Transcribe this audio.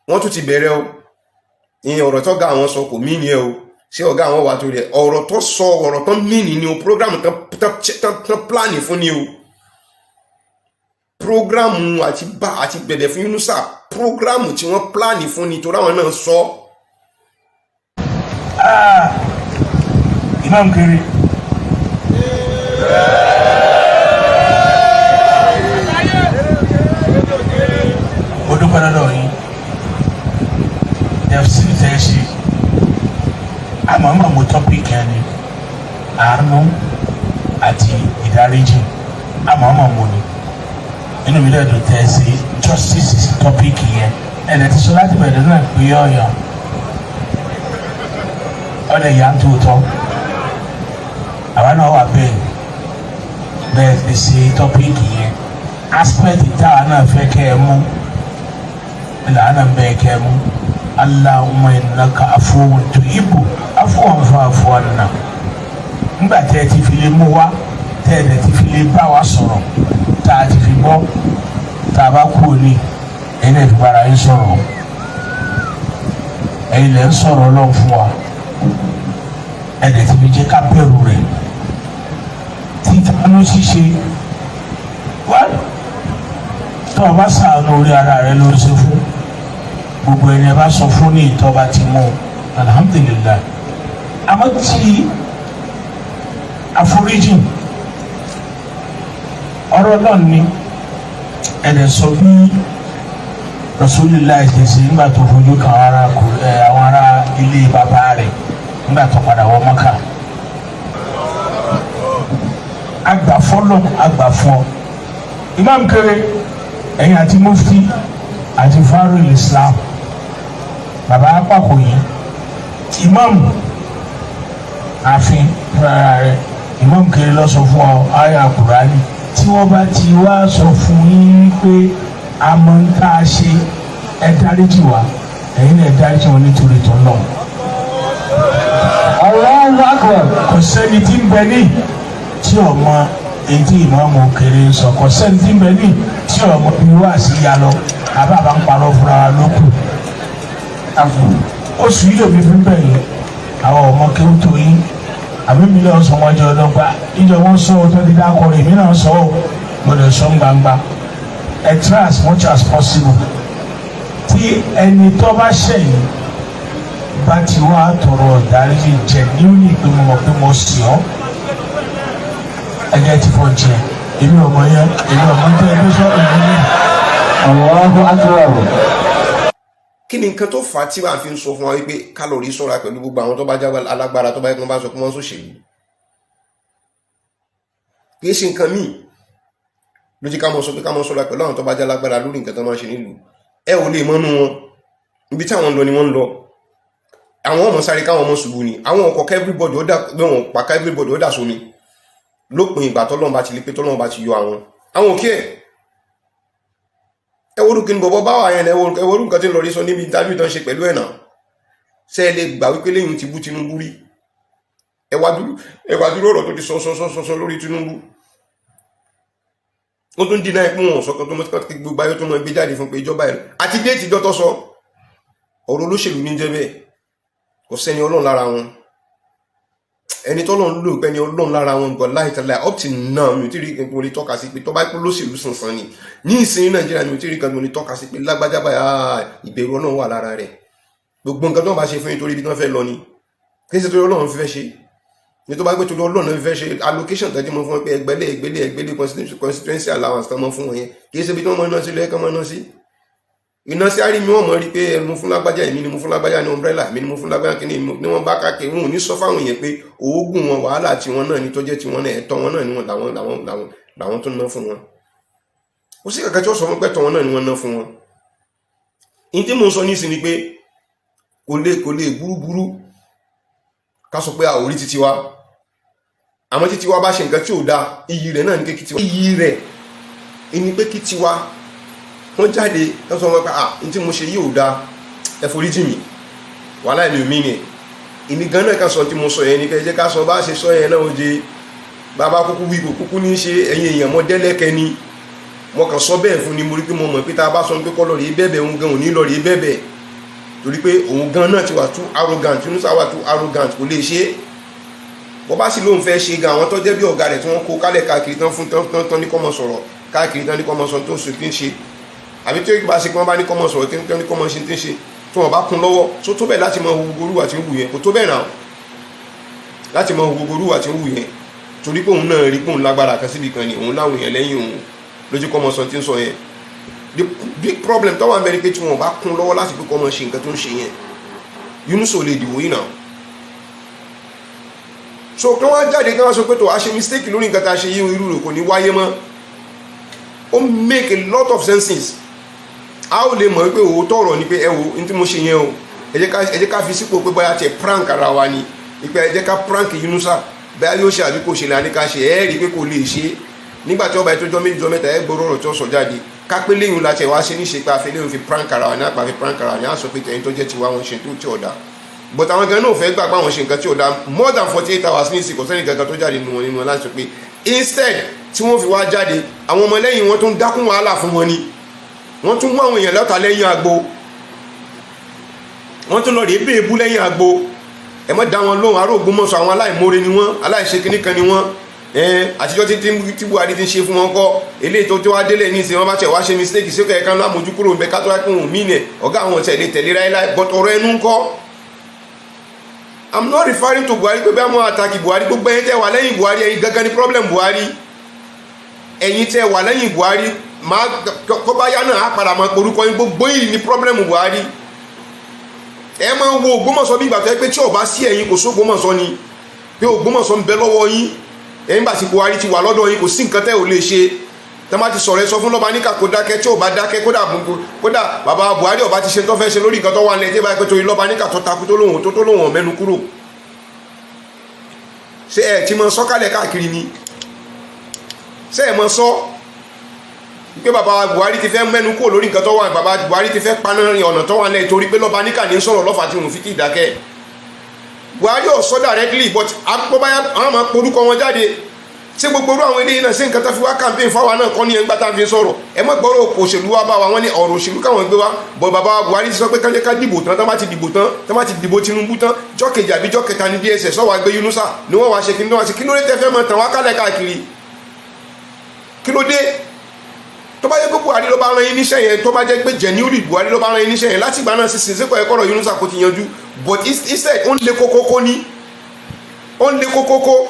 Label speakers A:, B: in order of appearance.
A: wọ́n tún ti bẹ̀rẹ̀ o ìyẹn ọ̀rọ̀ tó ga àwọn sọ kò mí ni ẹ o ṣé ọ̀gá àwọn wà tó rẹ̀ ọ̀rọ̀ tó sọ ọ̀rọ̀ tó mí ni o program tán pláàni fún ni o program àti bẹ̀rẹ̀ fún Yunusa program tí wọ́n pláàni fún ni torí àwọn náà sọ.
B: Imam Kere mo dúpẹ́ lọ́dọ̀ yín FC tẹ́ ṣe àmọ́ mo topic yẹn ni àánú àti ìdáríjì àmọ́ mo ní inú mi lẹ́dùn tẹ́ ṣe justice is topic yẹn ẹ̀dẹ̀ ti sọ láti bẹ̀rẹ̀ náà pé ọ̀yọ́ ọ̀dẹ̀ yà ń tó tọ́ àwa náà wà bẹ́ẹ̀ ti ṣe topic yẹn aspect táwa náà fẹ́ kẹ́ ẹ mú ìlànà bẹ́ẹ̀ kẹ́ ẹ mú Allahumma innaka afuwwun tuhibbu afwan fa'fu anna nígbà tẹ́ ẹ ti fi lè mú wa tẹ́ ẹ ti fi lè bá wa sọ̀rọ̀ tá a ti fi gbọ́ tá a bá kú òní ẹ̀yin náà fi bára yín sọ̀rọ̀ ẹ̀yin lẹ́ ń sọ̀rọ̀ Ọlọ́run fún wa ẹ̀dẹ̀ ti fi jẹ́ ká bẹ̀rù rẹ̀ títàánú ṣíṣe wá tó o bá ṣàánú orí ara rẹ ló ń ṣe fún gbogbo ẹni ẹ bá sọ fún ní ìtọ́ba ti mú alhamdulillah àmọ́ tí àforíjì ọ̀rọ̀ náà ni ẹ̀dẹ̀ sọ bí Rasulullah ṣe nígbà tó fojú kan àwọn ará ilé bàbá rẹ̀ nígbà tó padà wọ Mọ́kà àgbà fọlọ àgbà fún ọ Imam Kere ẹ̀yin àti mufti àti Farul Islam bàbá apákò yìí imam àfin rárá rẹ Imam Kere lọ sọ fún ọ àyà Kùránì tí wọ́n bá ti wá sọ fún yín pé àmọ́ ń tá a ṣe ẹ dáríjì wá ẹ̀yin náà ẹ dáríjì wọn nítorí tó ń lọ. Allahu Akbar kò sẹ́ni tí ń bẹ ní tí ọmọ etí Imam Kere sọ kò sẹ́ni tí ń bẹ ní tí ọmọ irú àṣìyá lọ àbábá ń parọ́ fúnra wa lókù. Oṣù yìí lòmí fún bẹ́ẹ̀ yìí àwọn ọmọ kéwù tó yín àbí mi lọ sọ wọn jẹ ọlọgbà ìjọ wọn sọ ọ tó ti dákọ rẹ èmi náà sọ ọ gbọ́dọ̀ sọ gbangba ẹ try as much as possible tí ẹni tó bá ṣẹ̀yìn bá ti wá tọrọ ìdáríjì jẹ níwòye pé mo mọ̀ pé mo sì ọ́ ẹ̀jẹ̀ ti fọ́ jẹ èmi ọmọ yẹn èmi ọmọ tẹ ẹbí sọ èmi ní Allahu Akbar.
A: Kí ni nǹkan tó fà á tí wàá fi ń sọ fún wa wípé kálọ̀rì ṣọ́ra pẹ̀lú gbogbo àwọn tó bá jáwé alágbára tó bá yẹ kí wọ́n bá sọ pé wọ́n ń ṣòṣèlú kì í ṣe nǹkan míì ló jẹ́ ká mọ̀ sọ pé ká mọ̀ ṣọ́ra pẹ̀lú àwọn tó bá já lágbára lórí nǹkan tó máa ń ṣe nílùú ẹ ò lè mọ́nú wọn ibi tí àwọn ń lọ ni wọ́n ń lọ àwọn ọmọ sáré káwọn ọmọ ṣubú ni àwọn ọkọ̀ everybody ó dà pé wọn pa everybody ó dà sómi lópin ìgbà tọ́lọ́run bá ti lè pé tọ́lọ́run bá ti yọ àwọn òkè ẹ wo orúkọ ní bọ̀bọ̀ báwa yẹn ẹ wo orúkọ tí ń lọ rí sọ níbi interview tó ń ṣe pẹ̀lú ẹ̀ náà ṣe é lè gbà wípé lẹ́yìn ti bú Tinubu rí ẹ wá dúró ọ̀rọ̀ tó ti sọ lórí Tinubu ó tún dínà ẹkún wọn sọkàn tó mọ́tíkọ́ tí gbogbo ayé tó mọ́ gbé jáde fún pé ìjọba ẹ̀ àti déètì dọ́tọ́ sọ ọ̀rọ̀ olóṣèlú ní jẹ́ bẹ́ẹ̀ kò sẹ́ni Ọlọ́run lára wọn ẹni tọ́lọ́run lò pẹ́ni Ọlọ́run lára wọn gbọ́ láìtàlá up till now mi ò tí rí nǹkan mo lè tọ́ka sí pé tọ́ba ikú lóṣèlú sànsán ni ní ìsìn Nàìjíríà mi ò tí rí nǹkan mo lè tọ́ka sí pé lágbájá báyà ìbẹ̀rù Ọlọ́run wà lára rẹ̀ gbogbo nǹkan tó ń bá ṣe fún yín torí ibi tí wọ́n fẹ́ lọ ni kí ṣe torí Ọlọ́run fẹ́ ṣe ní tó bá gbé torí Ọlọ́run fẹ́ ṣe allocation tẹ́jú mọ́ fún wọn pé ẹgbẹ́lé constituency allowance tán mọ́ fún wọn yẹn kì í ṣe ibi tí wọ́n mọ́ iná sí lẹ́ẹ̀kan mọ́ iná sí iná sí àrí mi wọ́n mọ̀ rí pé ẹnu fún lágbájá èmi ni mo fún lágbájá ní umbrella èmi ni mo fún lágbájá kí ni wọ́n bá káàkiri wọn ò ní sọ fáwọn èèyàn pé oògùn wọn wàhálà tí wọn náà ní tó jẹ́ tí wọn náà ẹ̀tọ́ wọn náà ni wọn làwọn tó ná fún wọn ó sì kàkà tí ó sọ fún pẹ́tọ́ wọn náà ni wọ́n ná fún wọn in tí mo ń sọ ní ìsìn ni pé kò lè burúburú ká sọ pé àwòrí títí wa àmọ́ títí wa bá ṣe nǹkan tí ò dáa iyì rẹ̀ náà ní pé kí tiwa iyì rẹ̀ ní pé kí tiwa wọ́n jáde wọ́n sọ wọn pé ní tí mo ṣe yìí ò dáa ẹ foríjì mi wàhálà ìlú mi ni ìní gan náà kan sọ tí mo sọ yẹn ni pé ẹ jẹ́ ká sọ bá ṣe sọ yẹn náà ó jẹ bàbá kúkú wí kúkú ní ṣe ẹ̀yin èèyàn mọ́ dẹ́lẹ́kẹ́ ni mo kàn sọ bẹ́ẹ̀ fún ni mo rí pé mo mọ̀ pé tá a bá sọ pé kọ́ lọ́ọ̀rì bẹ́ẹ̀bẹ̀ òun gan ò ní lọ́ọ̀rì bẹ́ẹ̀bẹ̀ torí pé òun gan náà ti wà too arrogant Yunusa wà too arrogant kò lè ṣe é bó bá sì lóun fẹ́ ṣe gan àwọn tó jẹ́ bí ọ̀gá rẹ̀ tí wọ́n kó kálẹ̀ káàkiri tán fún tán ní kọ́mọ sọ̀rọ̀ káàkiri tán ní kọ́mọ sọ tó ń ṣe tí ń ṣe àbí tí ó bá ṣe pé wọ́n bá ní kọ́mọ sọ̀rọ̀ tán ní kọ́mọ ṣe tí ń ṣe tí wọ́n bá kún lọ́wọ́ tó tó bẹ́ẹ̀ láti mọ gbogbo orúwà tí ń wù yẹn kò tó bẹ́ẹ̀ náà láti mọ gbogbo orúwà tí ń wù yẹn torí pé òun náà rí pé òun lágbára kan síbi kan ni òun láwọn èèyàn lẹ́yìn òun lójú kọ́mọ sọ tí ń sọ yẹn the big problem tó wà ń bẹ ni pé tí wọ́n bá kún lọ́wọ́ láti pé kọ́mọ ṣe nǹkan tó ń ṣe yẹn Yunusa ò lè dìbò yìí náà so kí wọ́n jáde kí wọ́n sọ pé tó a ṣe mistake lórí nǹkan tá a ṣe yí irú rẹ̀ kò ní wáyé mọ́ ó make a lot of senses a ó lè mọ̀ wípé òótọ́ ọ̀rọ̀ ni pé ẹ wo ní tí mo ṣe yẹn o ẹ jẹ́ ká fi sípò pé bóyá tiẹ̀ prank ara wa ni ìpè ẹ jẹ́ ká prank Yunusa bóyá yóò ṣe àbí kò ṣe lànà ká ṣe ẹ rí i pé kò lè ṣe nígbà tí ọba ètò ọjọ́ méjì ọjọ́ mẹ́ta ẹ gbọ́rọ̀ ọ̀rọ̀ tí ó sọ jáde ká pé léyìn la tiẹ̀ wá ṣe ní ṣe pé àfẹ́ léyìn fi prank ara wa ní àpá fi prank ara wa ní àsọ pé tẹ̀yìn tó jẹ́ tiwa wọn ṣe tó tí ọ̀dà but àwọn gan náà fẹ́ gbà pé àwọn ṣe nǹkan tí ò dá more than 48 hours ní ìsìnkú sẹ́ni kankan tó jáde nínú wọn láti sọ pé instead tí wọ́n fi wá jáde àwọn ọmọ lẹ́yìn wọn tó ń dákún wàhálà fún wọn ni wọ́n tún mú àwọn èèyàn lọ́ta lẹ́yìn agbo wọ́n tún lọ rèé bèébú lẹ́yìn agbo ẹ má dá wọn lóhùn ará Ògbómọ̀ṣọ́ àwọn aláìmoore ni wọ́n aláìṣe kínní kan ni wọ́n àtijọ́ tí Buhari ti ṣe fún wọn kọ́ eléyìí tó wá délé ní ìsìn wọn bá tẹ̀ wá ṣe mistake sí ọkọ̀ ẹ̀ka ńlá mojú kúrò ń bẹ kátó ẹkùn òun mí nẹ̀ ọ̀gá àwọn tẹ̀lé ráíláí but ọ̀rọ̀ ẹnu ń kọ́ I'm not referring to Buhari pé bí wọ́n àtàkì Buhari gbogbo ẹ̀yin tẹ́ wà lẹ́yìn Buhari ẹ̀yin gangan ni problem Buhari ẹ̀yin tẹ́ wà lẹ́yìn Buhari máa kọ́báyá náà á padà máa porúkọ yín gbogbo yìí ni problem Buhari ẹ máa wo Ògbómọ̀ṣọ́ bí ìgbà tó yẹ pé tí ó bá sí ẹ̀yin kò sí Ògbómọ̀ṣọ́ ni pé Ògbómọ̀ṣọ́ ń bẹ lọ́wọ́ yín ẹ̀yin bá ti Buhari ti wà lọ́dọ̀ yín kò sí nǹkan tẹ́ ò lè ṣe tẹ́ bá ti sọ̀rọ̀ ẹ sọ fún Lọ́baníkà kó dákẹ́ tí ò bá dákẹ́ kódà bàbá Buhari ó bá ti ṣe tó fẹ́ ṣe lórí nǹkan tó wà nílẹ̀ tí bá pẹ́ torí Lọ́baníkà tó takú tó lóhùn mẹ́nu kúrò ṣé ẹ ti mọ sọ́kálẹ̀ káàkiri ni ṣé ẹ mọ sọ pé bàbá Buhari ti fẹ́ mẹ́nu kúrò lórí nǹkan tó wà bàbá Buhari ti fẹ́ paná ọ̀nà tó wà nílẹ̀ torí pé Lọ́baníkà ní sọ̀rọ̀ lọ́fà tí òun fi ti dákẹ́ Buhari ò sọ directly but àpòbáyà àwọn máa porúkọ wọn jáde ṣé gbogbo orú àwọn eléyìí náà ṣé nǹkan tó fi wá campaign fáwa náà kọ́ ní ẹgbẹ́ tá a fi sọ̀rọ̀ ẹ má gbọ́rọ̀ òṣèlú wa bá wa wọ́n ní ọ̀rọ̀ òṣèlú káwọn gbé wa bọ̀ bàbá Buhari ti sọ pé kájẹ́ ká dìbò tán tán bá ti dìbò Tinubu tán jọ́ kejì àbí jọ́ kẹta ní DSS sọ wá gbé Yunusa ni wọ́n wá ṣe kí ni wọ́n ṣe kí ló dé tẹ́ fẹ́ máa tàn wá kálẹ̀ káàkiri kí ló dé tó bá jẹ́ pé Buhari ló bá rán yín níṣẹ́ yẹn tó bá jẹ́ pé genuinely Buhari ló bá rán yín níṣẹ́ yẹn láti ìgbà náà sí sísèkọ̀ ẹ̀kọ́ rọ̀ Yunusa kò ti yanjú but instead ó ń le kókókó ní ó ń le kókókó